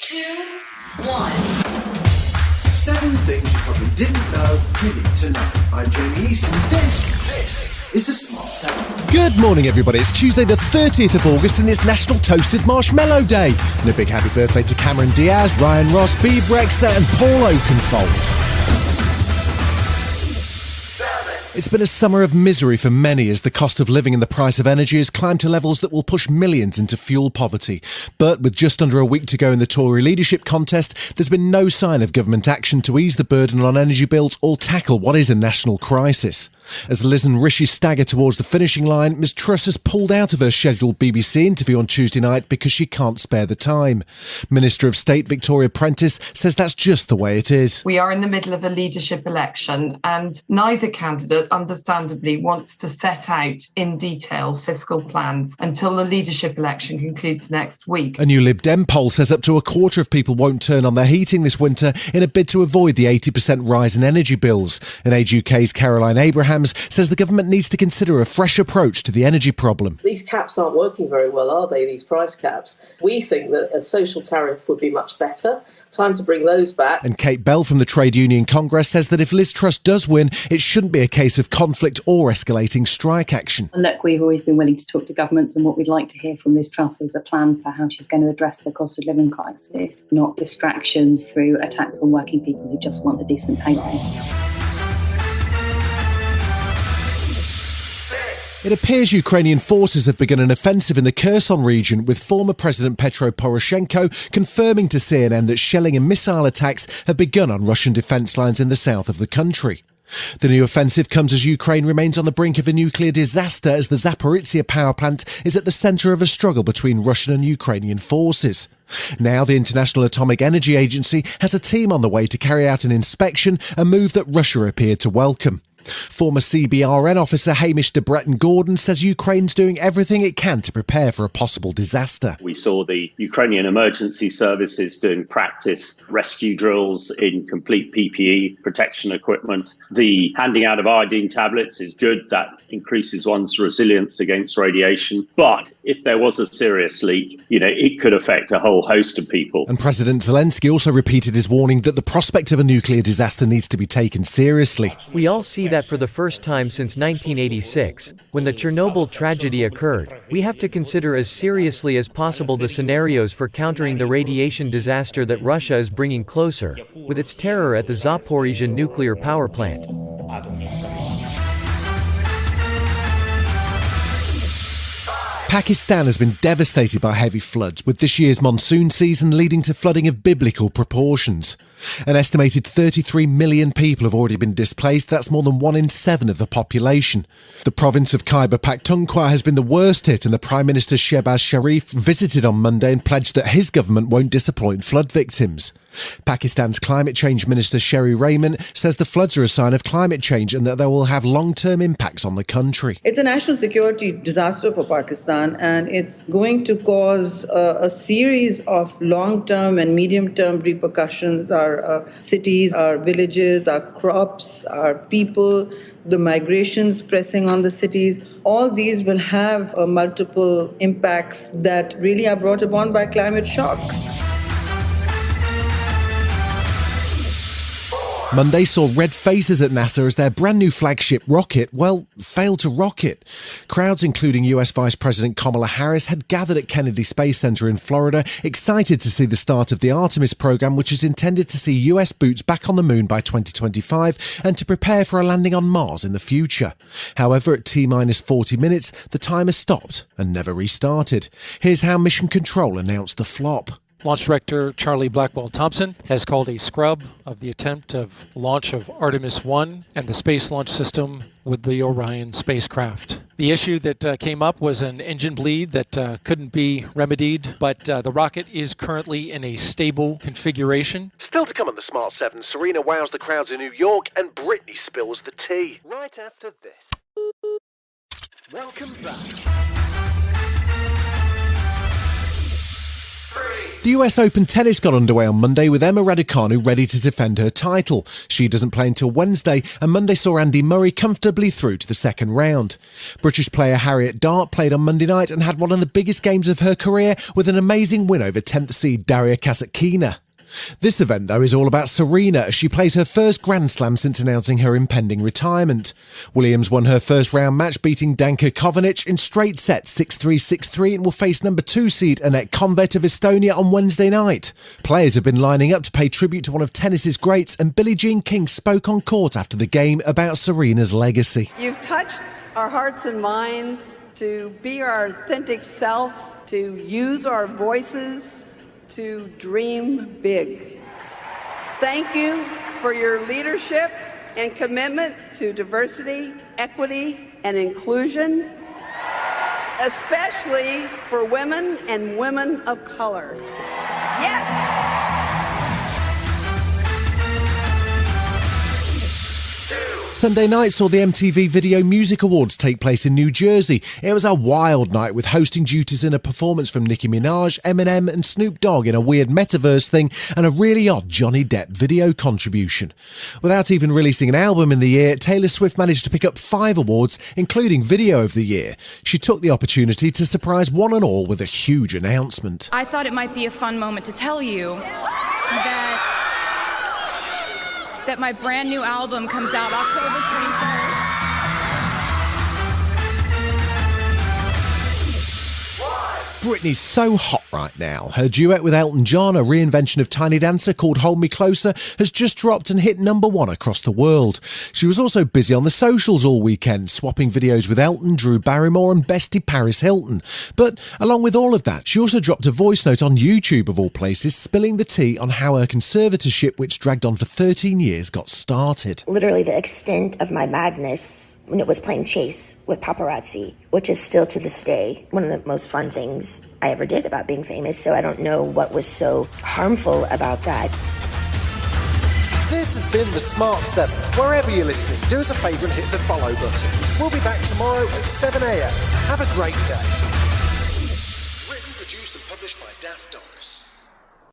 2, 1. 7 things you probably didn't know you need to know. I'm Jamie East, and this is the Smart 7. Good morning, everybody. It's Tuesday the 30th of August and it's National Toasted Marshmallow Day. And a big happy birthday to Cameron Diaz, Ryan Ross, Bea Brexter and Paul Oakenfold. It's been a summer of misery for many as the cost of living and the price of energy has climbed to levels that will push millions into fuel poverty. But with just under a week to go in the Tory leadership contest, there's been no sign of government action to ease the burden on energy bills or tackle what is a national crisis. As Liz and Rishi stagger towards the finishing line, Ms Truss has pulled out of her scheduled BBC interview on Tuesday night because she can't spare the time. Minister of State Victoria Prentice says that's just the way it is. We are in the middle of a leadership election and neither candidate, understandably, wants to set out in detail fiscal plans until the leadership election concludes next week. A new Lib Dem poll says up to a quarter of people won't turn on their heating this winter in a bid to avoid the 80% rise in energy bills. And Age UK's Caroline Abrahams says the government needs to consider a fresh approach to the energy problem. These caps aren't working very well, are they, these price caps? We think that a social tariff would be much better. Time to bring those back. And Kate Bell from the Trade Union Congress says that if Liz Truss does win, it shouldn't be a case of conflict or escalating strike action. Look, we've always been willing to talk to governments, and what we'd like to hear from Liz Truss is a plan for how she's going to address the cost of living crisis, not distractions through attacks on working people who just want a decent pay rise. It appears Ukrainian forces have begun an offensive in the Kherson region, with former President Petro Poroshenko confirming to CNN that shelling and missile attacks have begun on Russian defence lines in the south of the country. The new offensive comes as Ukraine remains on the brink of a nuclear disaster as the Zaporizhzhia power plant is at the centre of a struggle between Russian and Ukrainian forces. Now the International Atomic Energy Agency has a team on the way to carry out an inspection, a move that Russia appeared to welcome. Former CBRN officer Hamish de Bretton-Gordon says Ukraine's doing everything it can to prepare for a possible disaster. We saw the Ukrainian emergency services doing practice rescue drills in complete PPE, protection equipment. The handing out of iodine tablets is good. That increases one's resilience against radiation. But if there was a serious leak, it could affect a whole host of people. And President Zelensky also repeated his warning that the prospect of a nuclear disaster needs to be taken seriously. We all see that for the first time since 1986, when the Chernobyl tragedy occurred. We have to consider as seriously as possible the scenarios for countering the radiation disaster that Russia is bringing closer, with its terror at the Zaporizhzhia nuclear power plant. Pakistan has been devastated by heavy floods, with this year's monsoon season leading to flooding of biblical proportions. An estimated 33 million people have already been displaced. That's more than 1 in 7 of the population. The province of Khyber Pakhtunkhwa has been the worst hit, and the Prime Minister Shehbaz Sharif visited on Monday and pledged that his government won't disappoint flood victims. Pakistan's Climate Change Minister Sherry Rehman says the floods are a sign of climate change and that they will have long-term impacts on the country. It's a national security disaster for Pakistan, and it's going to cause a series of long-term and medium-term repercussions. Our cities, our villages, our crops, our people, the migrations pressing on the cities, all these will have multiple impacts that really are brought upon by climate shocks. Monday saw red faces at NASA as their brand new flagship rocket, failed to rocket. Crowds, including US Vice President Kamala Harris, had gathered at Kennedy Space Center in Florida, excited to see the start of the Artemis program, which is intended to see US boots back on the moon by 2025 and to prepare for a landing on Mars in the future. However, at T-minus 40 minutes, the timer stopped and never restarted. Here's how Mission Control announced the flop. Launch Director Charlie Blackwell-Thompson has called a scrub of the attempt of launch of Artemis 1 and the Space Launch System with the Orion spacecraft. The issue that came up was an engine bleed that couldn't be remedied, but the rocket is currently in a stable configuration. Still to come on the Smart 7, Serena wows the crowds in New York and Britney spills the tea. Right after this. Welcome back. The US Open tennis got underway on Monday with Emma Raducanu ready to defend her title. She doesn't play until Wednesday, and Monday saw Andy Murray comfortably through to the second round. British player Harriet Dart played on Monday night and had one of the biggest games of her career with an amazing win over 10th seed Daria Kasatkina. This event, though, is all about Serena as she plays her first Grand Slam since announcing her impending retirement. Williams won her first round match beating Danka Kovanic in straight sets 6-3, 6-3 and will face number 2 seed Anett Konvet of Estonia on Wednesday night. Players have been lining up to pay tribute to one of tennis's greats, and Billie Jean King spoke on court after the game about Serena's legacy. You've touched our hearts and minds to be our authentic self, to use our voices, to dream big. Thank you for your leadership and commitment to diversity, equity, and inclusion, especially for women and women of color. Yes! Sunday night saw the MTV Video Music Awards take place in New Jersey. It was a wild night with hosting duties and a performance from Nicki Minaj, Eminem and Snoop Dogg in a weird metaverse thing, and a really odd Johnny Depp video contribution. Without even releasing an album in the year, Taylor Swift managed to pick up 5 awards, including Video of the Year. She took the opportunity to surprise one and all with a huge announcement. I thought it might be a fun moment to tell you that my brand new album comes out October 21st. Britney's so hot right now. Her duet with Elton John, a reinvention of Tiny Dancer called Hold Me Closer, has just dropped and hit #1 across the world. She was also busy on the socials all weekend, swapping videos with Elton, Drew Barrymore and bestie Paris Hilton. But along with all of that, she also dropped a voice note on YouTube of all places, spilling the tea on how her conservatorship, which dragged on for 13 years, got started. Literally the extent of my madness when it was playing chase with paparazzi, which is still to this day one of the most fun things I ever did about being famous, so I don't know what was so harmful about that. This has been The Smart 7. Wherever you're listening, do us a favour and hit the follow button. We'll be back tomorrow at 7 a.m. Have a great day. Written, produced and published by Daft Doris.